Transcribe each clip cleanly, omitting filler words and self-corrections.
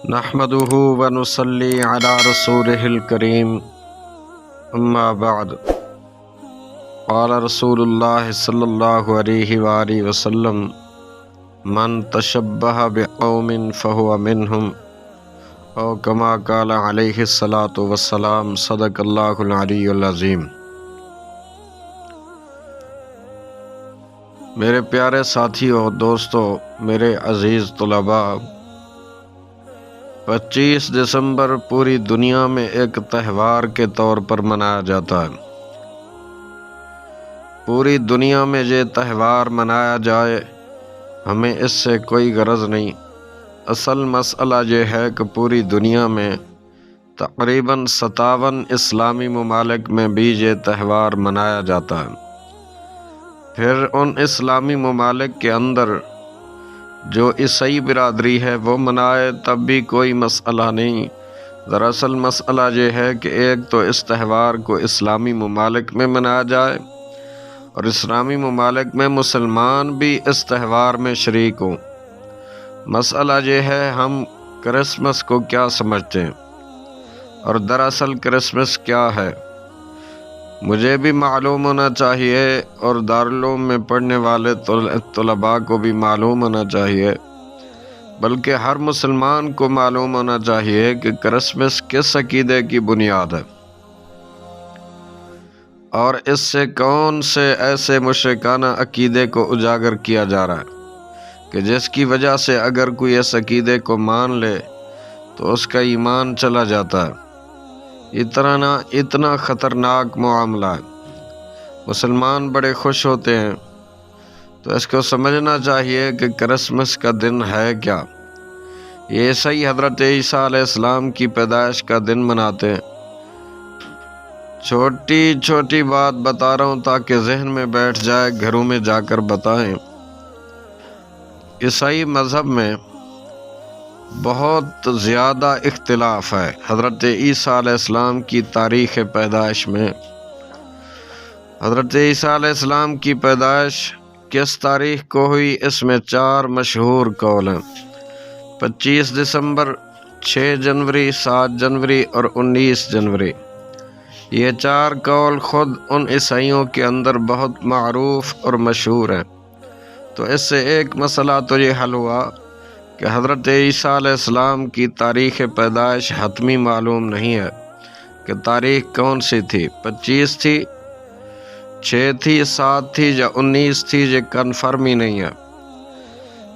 نحمده ونصلي على رسوله الكريم اما بعد قال رسول الله صلى الله عليه وآله وسلم من تشبه بقوم فهو منهم او كما قال عليه الصلاة والسلام صدق الله العلي العظيم۔ میرے پیارے ساتھیوں، دوستو، میرے عزیز طلباء، 25 دسمبر پوری دنیا میں ایک تہوار کے طور پر منایا جاتا ہے۔ پوری دنیا میں یہ تہوار منایا جائے، ہمیں اس سے کوئی غرض نہیں۔ اصل مسئلہ یہ ہے کہ پوری دنیا میں تقریباً 57 اسلامی ممالک میں بھی یہ تہوار منایا جاتا ہے۔ پھر ان اسلامی ممالک کے اندر جو عیسائی برادری ہے وہ منائے تب بھی کوئی مسئلہ نہیں۔ دراصل مسئلہ یہ ہے کہ ایک تو اس تہوار کو اسلامی ممالک میں منایا جائے اور اسلامی ممالک میں مسلمان بھی اس تہوار میں شریک ہوں۔ مسئلہ یہ ہے ہم کرسمس کو کیا سمجھتے ہیں اور دراصل کرسمس کیا ہے، مجھے بھی معلوم ہونا چاہیے اور دارالعلوم میں پڑھنے والے طلباء کو بھی معلوم ہونا چاہیے، بلکہ ہر مسلمان کو معلوم ہونا چاہیے کہ کرسمس کس عقیدے کی بنیاد ہے اور اس سے کون سے ایسے مشرکانہ عقیدے کو اجاگر کیا جا رہا ہے کہ جس کی وجہ سے اگر کوئی اس عقیدے کو مان لے تو اس کا ایمان چلا جاتا ہے۔ اتنا خطرناک معاملہ ہے۔ مسلمان بڑے خوش ہوتے ہیں، تو اس کو سمجھنا چاہیے کہ کرسمس کا دن ہے کیا۔ یہ عیسائی حضرت عیسیٰ علیہ السلام کی پیدائش کا دن مناتے ہیں۔ چھوٹی چھوٹی بات بتا رہا ہوں تاکہ ذہن میں بیٹھ جائے، گھروں میں جا کر بتائیں۔ عیسائی مذہب میں بہت زیادہ اختلاف ہے حضرت عیسیٰ علیہ السلام کی تاریخ پیدائش میں۔ حضرت عیسیٰ علیہ السلام کی پیدائش کس تاریخ کو ہوئی، اس میں 4 مشہور قول ہیں: 25 دسمبر، 6 جنوری، 7 جنوری اور 19 جنوری۔ یہ 4 قول خود ان عیسائیوں کے اندر بہت معروف اور مشہور ہیں۔ تو اس سے ایک مسئلہ تو یہ حل ہوا کہ حضرت عیسیٰ علیہ السلام کی تاریخ پیدائش حتمی معلوم نہیں ہے کہ تاریخ کون سی تھی، 25 تھی، 6 تھی، 7 تھی یا 19 تھی، یہ کنفرم ہی نہیں ہے۔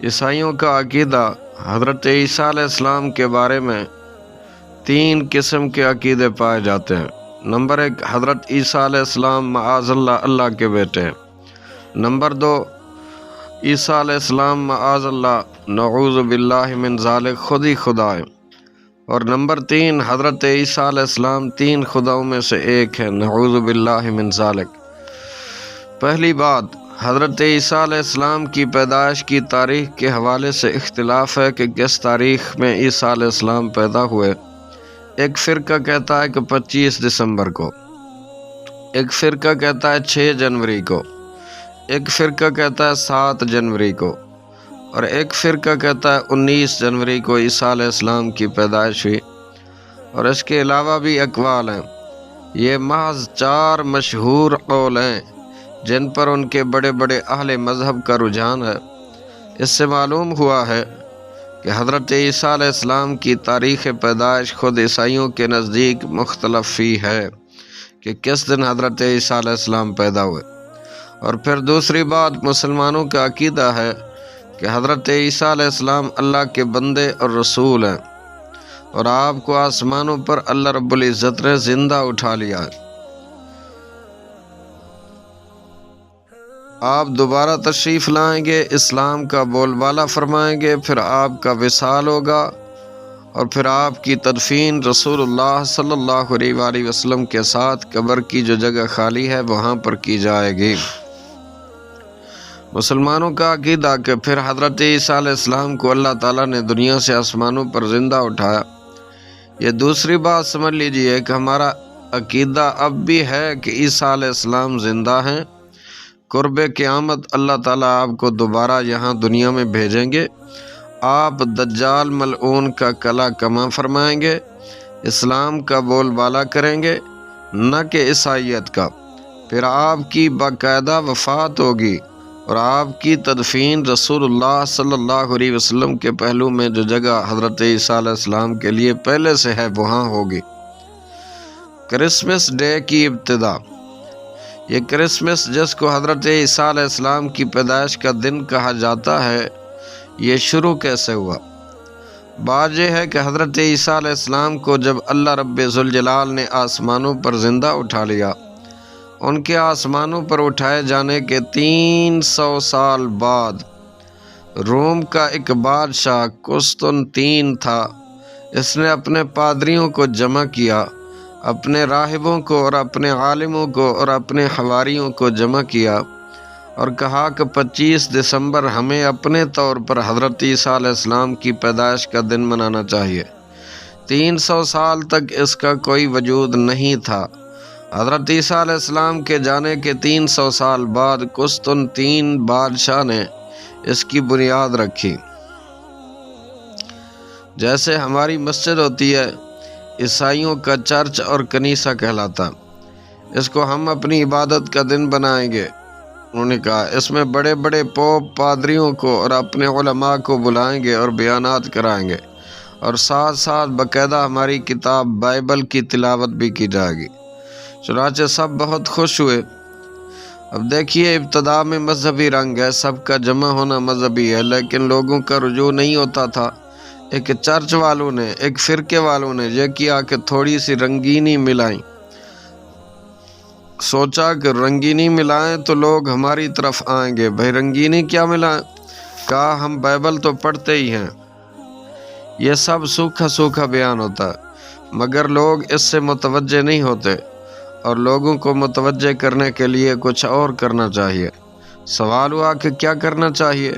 عیسائیوں کا عقیدہ حضرت عیسیٰ علیہ السلام کے بارے میں 3 قسم کے عقیدے پائے جاتے ہیں۔ نمبر 1، حضرت عیسیٰ علیہ السلام معاذ اللہ کے بیٹے ہیں۔ نمبر 2، عیسیٰ علیہ السلام معاذ اللہ نعوذ باللہ من ذالک خود ہی خدا ہے۔ اور نمبر 3، حضرت عیسیٰ علیہ السلام 3 خداؤں میں سے ایک ہے، نعوذ باللہ من ذالک۔ پہلی بات، حضرت عیسیٰ علیہ السلام کی پیدائش کی تاریخ کے حوالے سے اختلاف ہے کہ کس تاریخ میں عیسیٰ علیہ السلام پیدا ہوئے۔ ایک فرقہ کہتا ہے کہ 25 دسمبر کو، ایک فرقہ کہتا ہے 6 جنوری کو، ایک فرقہ کہتا ہے 7 جنوری کو، اور ایک فرقہ کہتا ہے 19 جنوری کو عیسیٰ علیہ السلام کی پیدائش ہوئی۔ اور اس کے علاوہ بھی اقوال ہیں۔ یہ محض 4 مشہور قول ہیں جن پر ان کے بڑے بڑے اہل مذہب کا رجحان ہے۔ اس سے معلوم ہوا ہے کہ حضرت عیسیٰ علیہ السلام کی تاریخ پیدائش خود عیسائیوں کے نزدیک مختلف فی ہے کہ کس دن حضرت عیسیٰ علیہ السلام پیدا ہوئے۔ اور پھر دوسری بات، مسلمانوں کا عقیدہ ہے کہ حضرت عیسیٰ علیہ السلام اللہ کے بندے اور رسول ہیں اور آپ کو آسمانوں پر اللہ رب العزت نے زندہ اٹھا لیا ہے۔ آپ دوبارہ تشریف لائیں گے، اسلام کا بول بالا فرمائیں گے، پھر آپ کا وصال ہوگا اور پھر آپ کی تدفین رسول اللہ صلی اللہ علیہ وآلہ وسلم کے ساتھ قبر کی جو جگہ خالی ہے وہاں پر کی جائے گی۔ مسلمانوں کا عقیدہ کہ پھر حضرت عیسیٰ علیہ السلام کو اللہ تعالیٰ نے دنیا سے آسمانوں پر زندہ اٹھایا۔ یہ دوسری بات سمجھ لیجئے کہ ہمارا عقیدہ اب بھی ہے کہ عیسیٰ علیہ السلام زندہ ہیں۔ قرب قیامت اللہ تعالیٰ آپ کو دوبارہ یہاں دنیا میں بھیجیں گے، آپ دجال ملعون کا کلا کما فرمائیں گے، اسلام کا بول بالا کریں گے، نہ کہ عیسائیت کا۔ پھر آپ کی باقاعدہ وفات ہوگی اور آپ کی تدفین رسول اللہ صلی اللہ علیہ وسلم کے پہلو میں جو جگہ حضرت عیسیٰ علیہ السلام کے لیے پہلے سے ہے وہاں ہوگی۔ کرسمس ڈے کی ابتدا۔ یہ کرسمس جس کو حضرت عیسیٰ علیہ السلام کی پیدائش کا دن کہا جاتا ہے، یہ شروع کیسے ہوا؟ بات یہ ہے کہ حضرت عیسیٰ علیہ السلام کو جب اللہ رب ذوالجلال نے آسمانوں پر زندہ اٹھا لیا، ان کے آسمانوں پر اٹھائے جانے کے 300 سال بعد روم کا ایک بادشاہ قسطنطین تھا، اس نے اپنے پادریوں کو جمع کیا، اپنے راہبوں کو اور اپنے عالموں کو اور اپنے حواریوں کو جمع کیا اور کہا کہ 25 دسمبر ہمیں اپنے طور پر حضرت عیسیٰ علیہ السلام کی پیدائش کا دن منانا چاہیے۔ 300 سال تک اس کا کوئی وجود نہیں تھا۔ حضرت عیسیٰ علیہ السلام کے جانے کے 300 سال بعد قسطنطین بادشاہ نے اس کی بنیاد رکھی۔ جیسے ہماری مسجد ہوتی ہے، عیسائیوں کا چرچ اور کنیسہ کہلاتا، اس کو ہم اپنی عبادت کا دن بنائیں گے۔ انہوں نے کہا اس میں بڑے بڑے پوپ پادریوں کو اور اپنے علماء کو بلائیں گے اور بیانات کرائیں گے، اور ساتھ ساتھ باقاعدہ ہماری کتاب بائبل کی تلاوت بھی کی جائے گی۔ چنانچہ سب بہت خوش ہوئے۔ اب دیکھیے، ابتدا میں مذہبی رنگ ہے، سب کا جمع ہونا مذہبی ہے، لیکن لوگوں کا رجوع نہیں ہوتا تھا۔ ایک چرچ والوں نے، ایک فرقے والوں نے یہ کیا کہ تھوڑی سی رنگینی ملائیں، سوچا کہ رنگینی ملائیں تو لوگ ہماری طرف آئیں گے۔ بھائی رنگینی کیا ملائیں؟ کہا ہم بائبل تو پڑھتے ہی ہیں۔ یہ سب سوکھا سوکھا بیان ہوتا ہے، مگر لوگ اس سے متوجہ نہیں ہوتے، اور لوگوں کو متوجہ کرنے کے لیے کچھ اور کرنا چاہیے۔ سوال ہوا کہ کیا کرنا چاہیے؟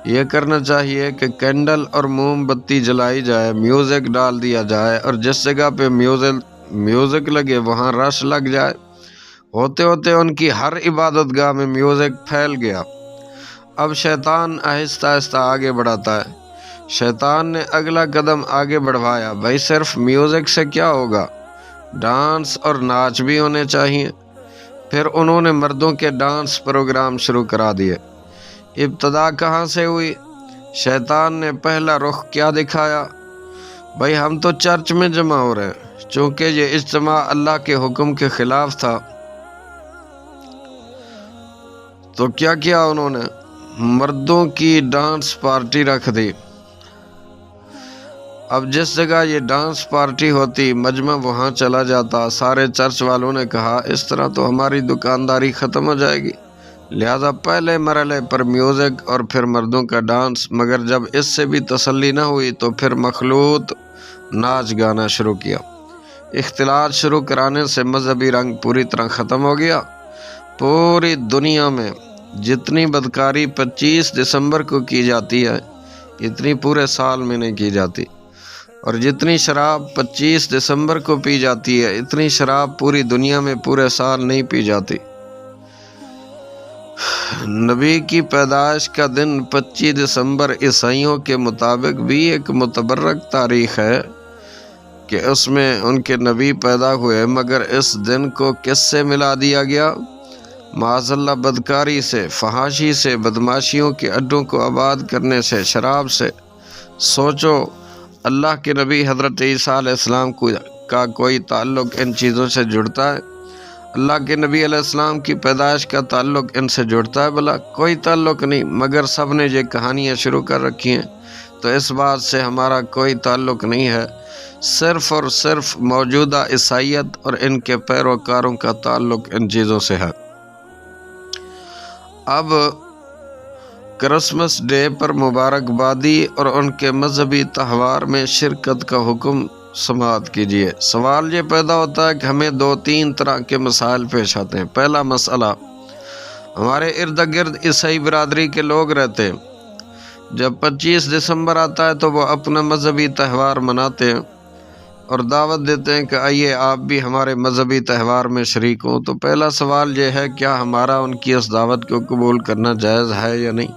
یہ کرنا چاہیے کہ کینڈل اور موم بتی جلائی جائے، میوزک ڈال دیا جائے، اور جس جگہ پہ میوزک لگے وہاں رش لگ جائے۔ ہوتے ہوتے ان کی ہر عبادت گاہ میں میوزک پھیل گیا۔ اب شیطان آہستہ آہستہ آگے بڑھاتا ہے۔ شیطان نے اگلا قدم آگے بڑھوایا، بھائی صرف میوزک سے کیا ہوگا، ڈانس اور ناچ بھی ہونے چاہیے۔ پھر انہوں نے مردوں کے ڈانس پروگرام شروع کرا دیے۔ ابتدا کہاں سے ہوئی؟ شیطان نے پہلا رخ کیا دکھایا؟ بھائی ہم تو چرچ میں جمع ہو رہے ہیں۔ چونکہ یہ اجتماع اللہ کے حکم کے خلاف تھا، تو کیا کیا انہوں نے؟ مردوں کی ڈانس پارٹی رکھ دی۔ اب جس جگہ یہ ڈانس پارٹی ہوتی، مجمع وہاں چلا جاتا۔ سارے چرچ والوں نے کہا اس طرح تو ہماری دکانداری ختم ہو جائے گی، لہذا پہلے مرحلے پر میوزک اور پھر مردوں کا ڈانس۔ مگر جب اس سے بھی تسلی نہ ہوئی تو پھر مخلوط ناچ گانا شروع کیا۔ اختلاط شروع کرانے سے مذہبی رنگ پوری طرح ختم ہو گیا۔ پوری دنیا میں جتنی بدکاری 25 دسمبر کو کی جاتی ہے، اتنی پورے سال میں نہیں کی جاتی، اور جتنی شراب 25 دسمبر کو پی جاتی ہے، اتنی شراب پوری دنیا میں پورے سال نہیں پی جاتی۔ نبی کی پیدائش کا دن 25 دسمبر عیسائیوں کے مطابق بھی ایک متبرک تاریخ ہے کہ اس میں ان کے نبی پیدا ہوئے، مگر اس دن کو کس سے ملا دیا گیا؟ معاذ اللہ بدکاری سے، فحاشی سے، بدماشیوں کے اڈوں کو آباد کرنے سے، شراب سے۔ سوچو، اللہ کے نبی حضرت عیسیٰ علیہ السلام کا کوئی تعلق ان چیزوں سے جڑتا ہے؟ اللہ کے نبی علیہ السلام کی پیدائش کا تعلق ان سے جڑتا ہے؟ بھلا کوئی تعلق نہیں، مگر سب نے یہ کہانیاں شروع کر رکھی ہیں، تو اس بات سے ہمارا کوئی تعلق نہیں ہے۔ صرف اور صرف موجودہ عیسائیت اور ان کے پیروکاروں کا تعلق ان چیزوں سے ہے۔ اب کرسمس ڈے پر مبارکبادی اور ان کے مذہبی تہوار میں شرکت کا حکم سماعت کیجیے۔ سوال یہ پیدا ہوتا ہے کہ ہمیں 2-3 طرح کے مسائل پیش آتے ہیں۔ پہلا مسئلہ، ہمارے ارد گرد عیسائی برادری کے لوگ رہتے ہیں، جب 25 دسمبر آتا ہے تو وہ اپنا مذہبی تہوار مناتے ہیں اور دعوت دیتے ہیں کہ آئیے آپ بھی ہمارے مذہبی تہوار میں شریک ہوں۔ تو پہلا سوال یہ ہے، کیا ہمارا ان کی اس دعوت کو قبول کرنا جائز ہے یا نہیں؟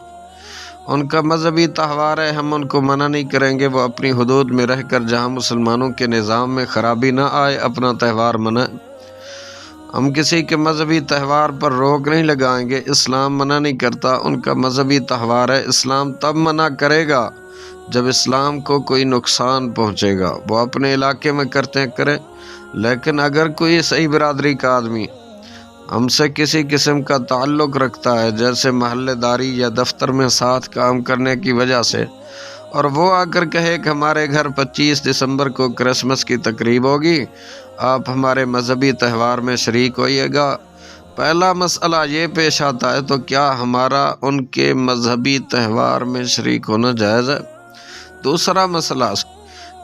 ان کا مذہبی تہوار ہے، ہم ان کو منع نہیں کریں گے، وہ اپنی حدود میں رہ کر جہاں مسلمانوں کے نظام میں خرابی نہ آئے اپنا تہوار منائیں۔ ہم کسی کے مذہبی تہوار پر روک نہیں لگائیں گے، اسلام منع نہیں کرتا، ان کا مذہبی تہوار ہے، اسلام تب منع کرے گا جب اسلام کو کوئی نقصان پہنچے گا، وہ اپنے علاقے میں کرتے کریں، لیکن اگر کوئی صحیح برادری کا آدمی ہم سے کسی قسم کا تعلق رکھتا ہے، جیسے محلے داری یا دفتر میں ساتھ کام کرنے کی وجہ سے، اور وہ آ کر کہے کہ ہمارے گھر 25 دسمبر کو کرسمس کی تقریب ہوگی، آپ ہمارے مذہبی تہوار میں شریک ہوئیے گا، پہلا مسئلہ یہ پیش آتا ہے تو کیا ہمارا ان کے مذہبی تہوار میں شریک ہونا جائز ہے؟ دوسرا مسئلہ،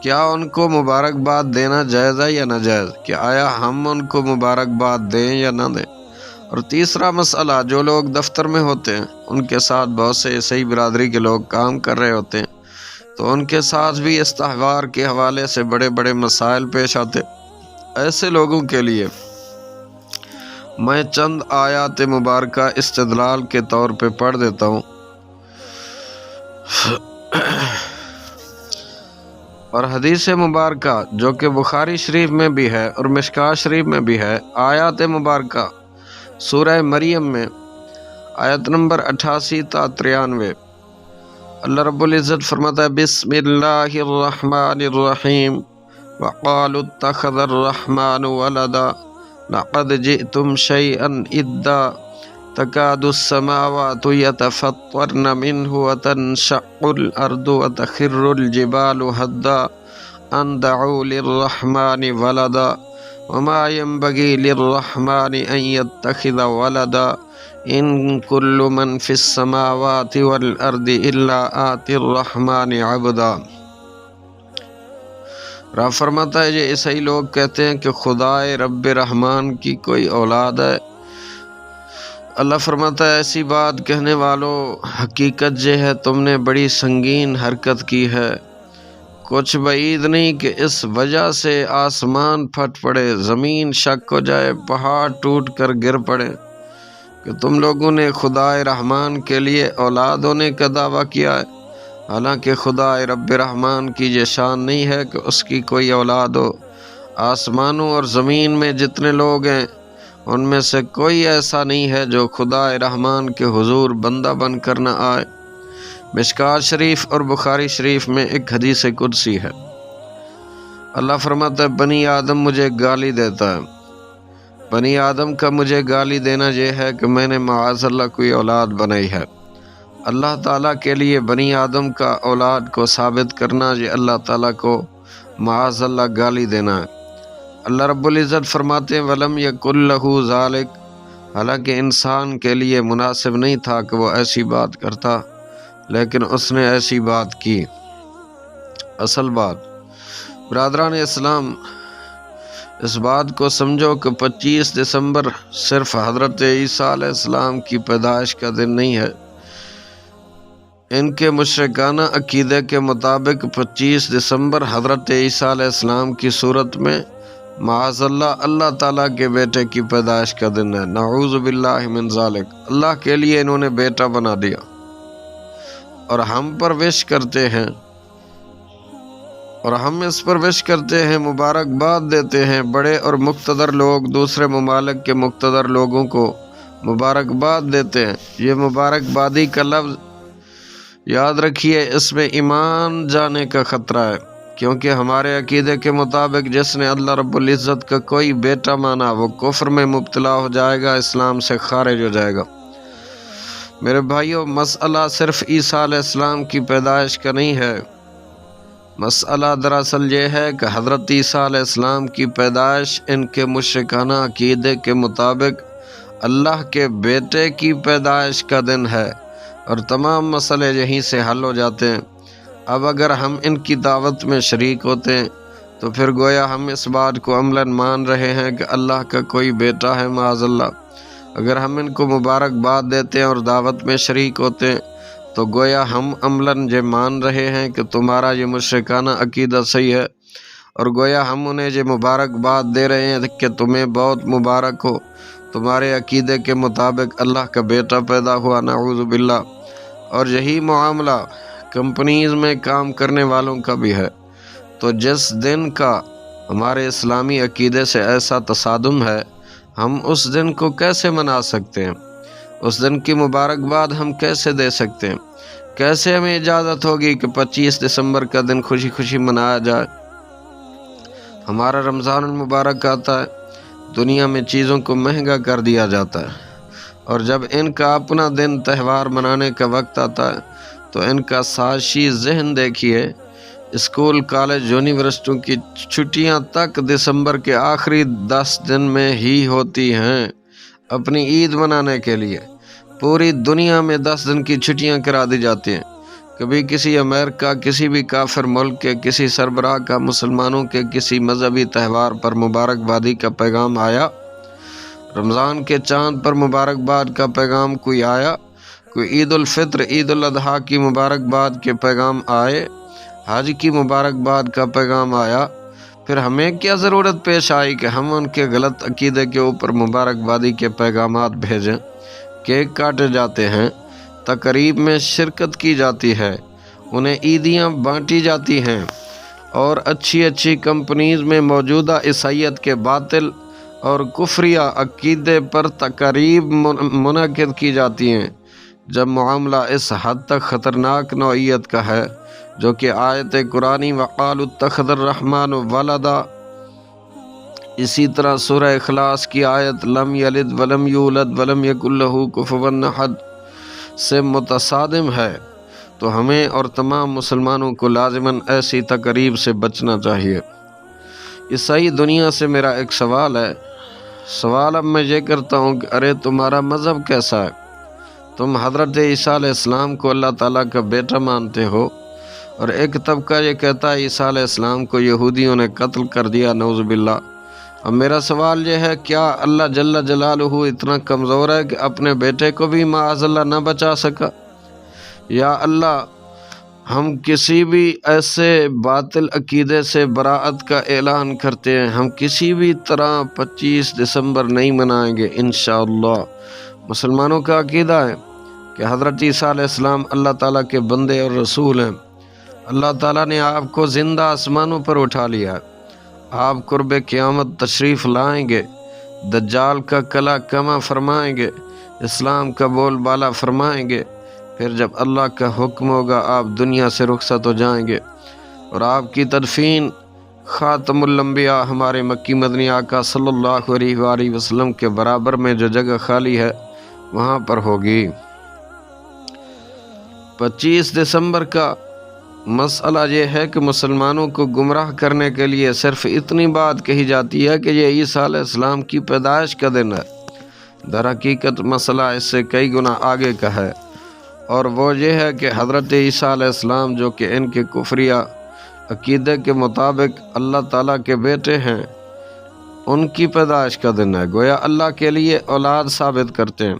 کیا ان کو مبارکباد دینا جائز ہے یا ناجائز؟ کہ آیا ہم ان کو مبارکباد دیں یا نہ دیں؟ اور تیسرا مسئلہ، جو لوگ دفتر میں ہوتے ہیں ان کے ساتھ بہت سے عیسائی برادری کے لوگ کام کر رہے ہوتے ہیں، تو ان کے ساتھ بھی اس تہوار کے حوالے سے بڑے بڑے مسائل پیش آتے۔ ایسے لوگوں کے لیے میں چند آیات مبارکہ استدلال کے طور پہ پڑھ دیتا ہوں، اور حدیث مبارکہ جو کہ بخاری شریف میں بھی ہے اور مشکاہ شریف میں بھی ہے۔ آیات مبارکہ سورہ مریم میں آیت نمبر 88 تا 93، اللہ رب العزت فرماتا ہے بسم اللہ الرحمن الرحیم وقالوا اتخذ الرحمن ولدا لقد جئتم شيئا إدا تكاد السماوات يتفطرن منه وتنشق الأرض وتخر الجبال هدا أن دعوا للرحمن ولدا وما ينبغي للرحمن أن يتخذ ولدا إن كل من في السماوات والأرض إلا آتي الرحمن عبدا۔ رب فرماتا ہے یہ عیسائی لوگ کہتے ہیں کہ خدائے رب رحمان کی کوئی اولاد ہے۔ اللہ فرماتا ہے ایسی بات کہنے والوں، حقیقت یہ ہے تم نے بڑی سنگین حرکت کی ہے، کچھ بعید نہیں کہ اس وجہ سے آسمان پھٹ پڑے، زمین شک ہو جائے، پہاڑ ٹوٹ کر گر پڑے، کہ تم لوگوں نے خدائے رحمان کے لیے اولاد ہونے کا دعویٰ کیا ہے، حالانکہ خدا رب رحمان کی یہ شان نہیں ہے کہ اس کی کوئی اولاد ہو۔ آسمانوں اور زمین میں جتنے لوگ ہیں ان میں سے کوئی ایسا نہیں ہے جو خدا رحمان کے حضور بندہ بن کر نہ آئے۔ مشکاہ شریف اور بخاری شریف میں ایک حدیث قدسی ہے، اللہ فرماتا ہے بنی آدم مجھے گالی دیتا ہے، بنی آدم کا مجھے گالی دینا یہ ہے کہ میں نے معاذ اللہ کوئی اولاد بنائی ہے۔ اللہ تعالیٰ کے لیے بنی آدم کا اولاد کو ثابت کرنا یہ اللہ تعالیٰ کو معاذ اللہ گالی دینا ہے۔ اللہ رب العزت فرماتے ہیں وَلَمْ يَكُنْ لَهُ ذَلِكَ، حالانکہ انسان کے لیے مناسب نہیں تھا کہ وہ ایسی بات کرتا، لیکن اس نے ایسی بات کی۔ اصل بات برادران اسلام، اس بات کو سمجھو کہ 25 دسمبر صرف حضرت عیسیٰ علیہ السلام کی پیدائش کا دن نہیں ہے۔ ان کے مشرکانہ عقیدے کے مطابق 25 دسمبر حضرت عیسیٰ علیہ السلام کی صورت میں معاذ اللہ اللہ تعالیٰ کے بیٹے کی پیدائش کا دن ہے، نعوذ باللہ من ذالک، اللہ کے لیے انہوں نے بیٹا بنا دیا، اور ہم پر وش کرتے ہیں، اور ہم اس پر وش کرتے ہیں، مبارکباد دیتے ہیں، بڑے اور مقتدر لوگ دوسرے ممالک کے مقتدر لوگوں کو مبارکباد دیتے ہیں۔ یہ مبارکبادی کا لفظ یاد رکھیے، اس میں ایمان جانے کا خطرہ ہے، کیونکہ ہمارے عقیدے کے مطابق جس نے اللہ رب العزت کا کوئی بیٹا مانا وہ کفر میں مبتلا ہو جائے گا، اسلام سے خارج ہو جائے گا۔ میرے بھائیوں، مسئلہ صرف عیسیٰ علیہ السلام کی پیدائش کا نہیں ہے، مسئلہ دراصل یہ ہے کہ حضرت عیسیٰ علیہ السلام کی پیدائش ان کے مشرکانہ عقیدے کے مطابق اللہ کے بیٹے کی پیدائش کا دن ہے، اور تمام مسئلے یہیں سے حل ہو جاتے ہیں۔ اب اگر ہم ان کی دعوت میں شریک ہوتے ہیں تو پھر گویا ہم اس بات کو عملاً مان رہے ہیں کہ اللہ کا کوئی بیٹا ہے معاذ اللہ۔ اگر ہم ان کو مبارکباد دیتے ہیں اور دعوت میں شریک ہوتے ہیں تو گویا ہم عملاً یہ مان رہے ہیں کہ تمہارا یہ مشرکانہ عقیدہ صحیح ہے، اور گویا ہم انہیں یہ مبارکباد دے رہے ہیں کہ تمہیں بہت مبارک ہو، تمہارے عقیدے کے مطابق اللہ کا بیٹا پیدا ہوا، نعوذ باللہ۔ اور یہی معاملہ کمپنیز میں کام کرنے والوں کا بھی ہے۔ تو جس دن کا ہمارے اسلامی عقیدے سے ایسا تصادم ہے، ہم اس دن کو کیسے منا سکتے ہیں؟ اس دن کی مبارکباد ہم کیسے دے سکتے ہیں؟ کیسے ہمیں اجازت ہوگی کہ 25 دسمبر کا دن خوشی خوشی منایا جائے؟ ہمارا رمضان المبارک آتا ہے، دنیا میں چیزوں کو مہنگا کر دیا جاتا ہے، اور جب ان کا اپنا دن تہوار منانے کا وقت آتا ہے تو ان کا سازشی ذہن دیکھیے۔ اسکول، کالج، یونیورسٹیوں کی چھٹیاں تک دسمبر کے آخری 10 دن میں ہی ہوتی ہیں اپنی عید منانے کے لیے۔ پوری دنیا میں 10 دن کی چھٹیاں کرا دی جاتی ہیں۔ کبھی کسی امریکہ، کسی بھی کافر ملک کے کسی سربراہ کا مسلمانوں کے کسی مذہبی تہوار پر مبارکبادی کا پیغام آیا؟ رمضان کے چاند پر مبارکباد کا پیغام کوئی آیا؟ کوئی عید الفطر، عید الاضحیٰ کی مبارکباد کے پیغام آئے؟ حج کی مبارکباد کا پیغام آیا؟ پھر ہمیں کیا ضرورت پیش آئی کہ ہم ان کے غلط عقیدے کے اوپر مبارکبادی کے پیغامات بھیجیں؟ کیک کاٹے جاتے ہیں، تقریب میں شرکت کی جاتی ہے، انہیں عیدیاں بانٹی جاتی ہیں، اور اچھی اچھی کمپنیز میں موجودہ عیسائیت کے باطل اور کفریہ عقیدے پر تقریب منعقد کی جاتی ہیں۔ جب معاملہ اس حد تک خطرناک نوعیت کا ہے، جو کہ آیت قرآنی وَقَالُوا اتَّخَذَ الرَّحْمَنُ وَلَدًا، اسی طرح سورہ اخلاص کی آیت لم یلد ولم یولد ولم یکن لہ کفوا احد سے متصادم ہے، تو ہمیں اور تمام مسلمانوں کو لازماً ایسی تقریب سے بچنا چاہیے۔ عیسائی دنیا سے میرا ایک سوال ہے۔ سوال اب میں یہ کرتا ہوں کہ ارے تمہارا مذہب کیسا ہے؟ تم حضرت عیسیٰ علیہ السلام کو اللہ تعالیٰ کا بیٹا مانتے ہو، اور ایک طبقہ یہ کہتا ہے عیسیٰ علیہ السلام کو یہودیوں نے قتل کر دیا، نعوذ باللہ۔ اب میرا سوال یہ ہے، کیا اللہ جل جلالہ اتنا کمزور ہے کہ اپنے بیٹے کو بھی معاذ اللہ نہ بچا سکا؟ یا اللہ، ہم کسی بھی ایسے باطل عقیدے سے براءت کا اعلان کرتے ہیں، ہم کسی بھی طرح 25 دسمبر نہیں منائیں گے انشاءاللہ۔ مسلمانوں کا عقیدہ ہے کہ حضرت عیسیٰ علیہ السلام اللہ تعالیٰ کے بندے اور رسول ہیں۔ اللہ تعالیٰ نے آپ کو زندہ آسمانوں پر اٹھا لیا ہے۔ آپ قرب قیامت تشریف لائیں گے، دجال کا کلا کما فرمائیں گے، اسلام کا بول بالا فرمائیں گے، پھر جب اللہ کا حکم ہوگا آپ دنیا سے رخصت ہو جائیں گے، اور آپ کی تدفین خاتم الانبیاء ہمارے مکی مدنی آقا صلی اللہ علیہ وآلہ وسلم کے برابر میں جو جگہ خالی ہے وہاں پر ہوگی۔ 25 دسمبر کا مسئلہ یہ ہے کہ مسلمانوں کو گمراہ کرنے کے لیے صرف اتنی بات کہی جاتی ہے کہ یہ عیسیٰ علیہ السلام کی پیدائش کا دن ہے۔ در حقیقت مسئلہ اس سے کئی گنا آگے کا ہے، اور وہ یہ ہے کہ حضرت عیسیٰ علیہ السلام جو کہ ان کے کفریہ عقیدے کے مطابق اللہ تعالیٰ کے بیٹے ہیں، ان کی پیدائش کا دن ہے، گویا اللہ کے لیے اولاد ثابت کرتے ہیں۔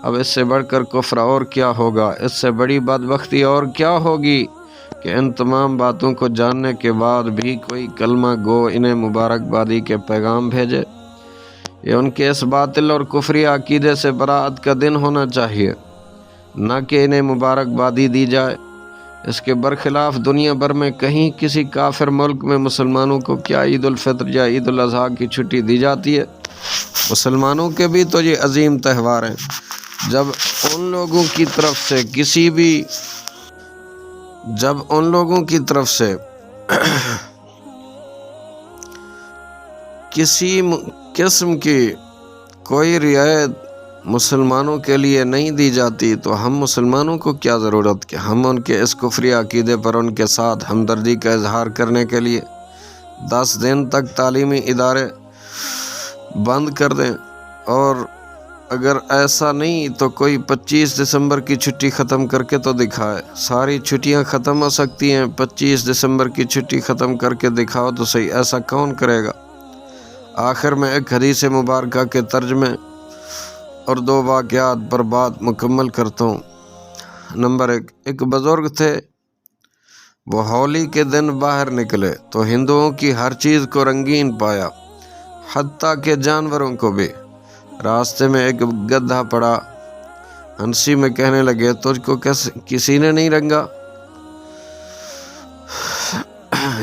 اب اس سے بڑھ کر کفر اور کیا ہوگا؟ اس سے بڑی بدبختی اور کیا ہوگی کہ ان تمام باتوں کو جاننے کے بعد بھی کوئی کلمہ گو انہیں مبارکبادی کے پیغام بھیجے؟ یہ ان کے اس باطل اور کفری عقیدے سے براءت کا دن ہونا چاہیے، نہ کہ انہیں مبارکبادی دی جائے۔ اس کے برخلاف دنیا بھر میں کہیں کسی کافر ملک میں مسلمانوں کو کیا عید الفطر یا عید الاضحیٰ کی چھٹی دی جاتی ہے؟ مسلمانوں کے بھی تو یہ عظیم تہوار ہیں۔ جب ان لوگوں کی طرف سے کسی قسم کی کوئی رعایت مسلمانوں کے لیے نہیں دی جاتی، تو ہم مسلمانوں کو کیا ضرورت کہ ہم ان کے اس کفری عقیدے پر ان کے ساتھ ہمدردی کا اظہار کرنے کے لیے 10 دن تک تعلیمی ادارے بند کر دیں؟ اور اگر ایسا نہیں تو کوئی 25 دسمبر کی چھٹی ختم کر کے تو دکھائے۔ ساری چھٹیاں ختم ہو سکتی ہیں، 25 دسمبر کی چھٹی ختم کر کے دکھاؤ تو صحیح، ایسا کون کرے گا؟ آخر میں ایک حدیث مبارکہ کے ترجمے اور 2 واقعات پر بات مکمل کرتا ہوں۔ نمبر 1، ایک بزرگ تھے، وہ ہولی کے دن باہر نکلے تو ہندوؤں کی ہر چیز کو رنگین پایا، حتیٰ کہ جانوروں کو بھی۔ راستے میں ایک گدھا پڑا، ہنسی میں کہنے لگے تجھ کو کسی نے نہیں رنگا؟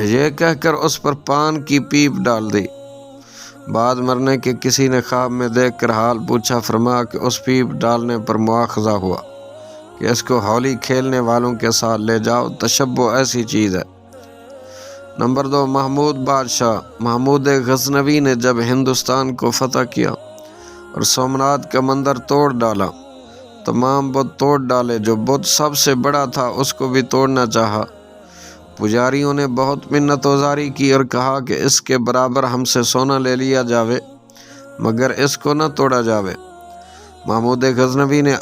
یہ کہہ کر اس پر پان کی پیپ ڈال دی۔ بعد مرنے کے کسی نے خواب میں دیکھ کر حال پوچھا، فرمایا کہ اس پیپ ڈالنے پر مواخذہ ہوا کہ اس کو ہولی کھیلنے والوں کے ساتھ لے جاؤ، تشبہ ایسی چیز ہے۔ نمبر 2، محمود بادشاہ۔ محمود غزنوی نے جب ہندوستان کو فتح کیا اور سومناتھ کا مندر توڑ ڈالا، تمام بت توڑ ڈالے، جو بت سب سے بڑا تھا اس کو بھی توڑنا چاہا۔ پجاریوں نے بہت منت وزاری کی اور کہا کہ اس کے برابر ہم سے سونا لے لیا جاوے مگر اس کو نہ توڑا جاوے۔ محمود غزنوی نے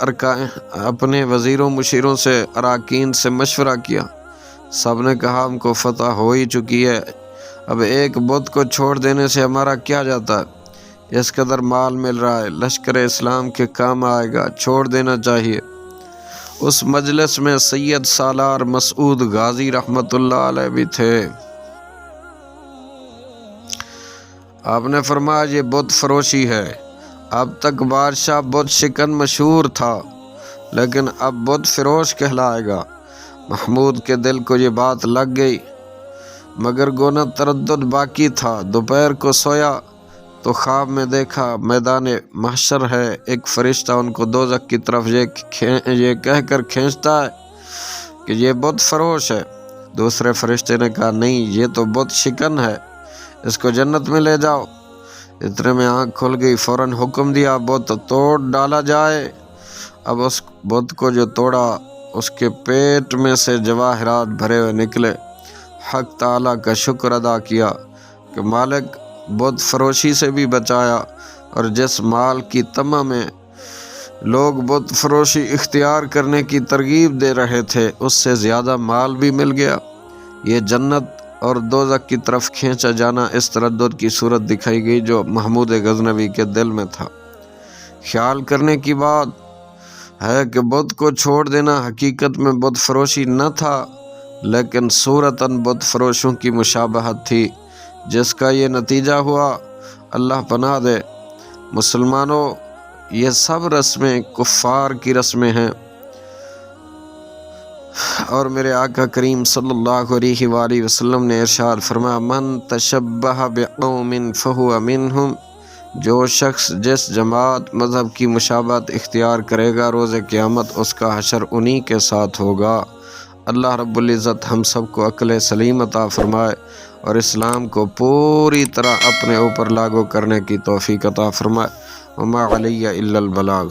اپنے وزیروں مشیروں سے، اراکین سے مشورہ کیا۔ سب نے کہا ہم کو فتح ہو ہی چکی ہے، اب ایک بت کو چھوڑ دینے سے ہمارا کیا جاتا ہے، اس قدر مال مل رہا ہے، لشکر اسلام کے کام آئے گا، چھوڑ دینا چاہیے۔ اس مجلس میں سید سالار مسعود غازی رحمت اللہ علیہ بھی تھے۔ آپ نے فرمایا یہ بت فروشی ہے۔ اب تک بادشاہ بت شکن مشہور تھا لیکن اب بت فروش کہلائے گا۔ محمود کے دل کو یہ بات لگ گئی مگر گونا تردد باقی تھا۔ دوپہر کو سویا تو خواب میں دیکھا میدان محشر ہے، ایک فرشتہ ان کو دوزخ کی طرف یہ کہہ کر کھینچتا ہے کہ یہ بت فروش ہے۔ دوسرے فرشتے نے کہا نہیں، یہ تو بت شکن ہے، اس کو جنت میں لے جاؤ۔ اتنے میں آنکھ کھل گئی، فوراً حکم دیا بت توڑ ڈالا جائے۔ اب اس بت کو جو توڑا اس کے پیٹ میں سے جواہرات بھرے ہوئے نکلے۔ حق تعالیٰ کا شکر ادا کیا کہ مالک بت فروشی سے بھی بچایا، اور جس مال کی طمع میں لوگ بت فروشی اختیار کرنے کی ترغیب دے رہے تھے اس سے زیادہ مال بھی مل گیا۔ یہ جنت اور دوزخ کی طرف کھینچا جانا اس تردد کی صورت دکھائی گئی جو محمود غزنوی کے دل میں تھا۔ خیال کرنے کی بات ہے کہ بت کو چھوڑ دینا حقیقت میں بت فروشی نہ تھا لیکن صورتاً بت فروشوں کی مشابہت تھی، جس کا یہ نتیجہ ہوا۔ اللہ پناہ دے۔ مسلمانوں، یہ سب رسمیں کفار کی رسمیں ہیں، اور میرے آقا کریم صلی اللہ علیہ وآلہ وسلم نے ارشاد فرمایا من تشبہ بقوم فہو منہم، جو شخص جس جماعت مذہب کی مشابہت اختیار کرے گا روز قیامت اس کا حشر انہی کے ساتھ ہوگا۔ اللہ رب العزت ہم سب کو عقل سلیم عطا فرمائے اور اسلام کو پوری طرح اپنے اوپر لاگو کرنے کی توفیق عطا فرمائے۔ وما علی الا البلاغ۔